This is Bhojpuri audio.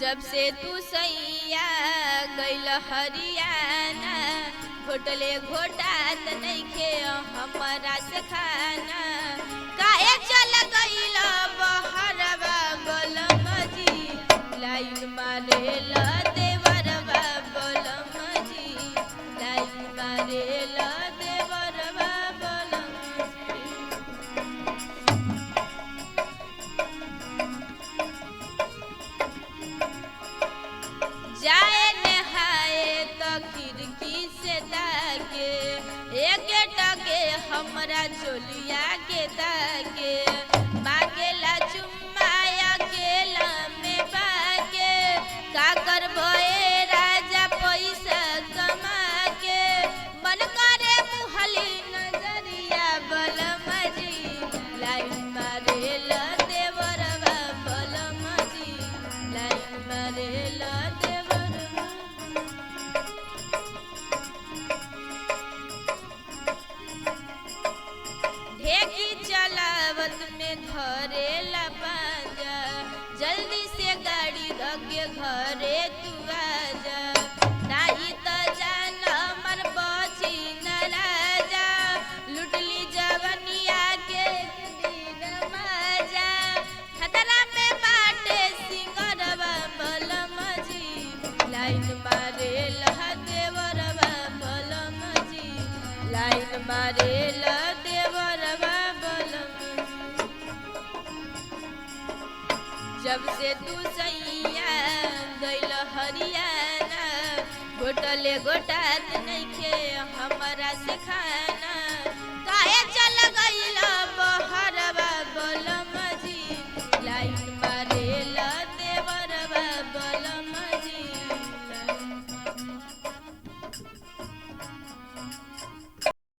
जब से तू सैया गइल हरियाणा घोटले घोटात नइखे हमरा से खाना काहे चल गइल बहरवा बलम जी लाइन मारेल देवरवा बलम जी लाइन मारेल देवरवा बलम जाए नहाए तो खिड़की से ताके एक टके हमरा चोलिया के ताके मांगेला चुम्मा अकेला में बाके का करबे राजा पैसा कमा के मन करे मुहली नजरिया बलम जी लाइन मारेल देवरवा बलम जी लाइन मारेल चलावत में धरेला पांजा जल्दी से गाड़ी धके घरे तू आजा नहीं तो जान मन बची न राजा लुटली जवनिया के दिन मजा खतरा में बाटे सिंगरवा बलम जी लाइन मारेल देवरवा बलम जी लाइन मारेल देवरवा जब से तू सैया गइल हरियाणा घोटले घोटात नइखे हमरा से खाना काहे चल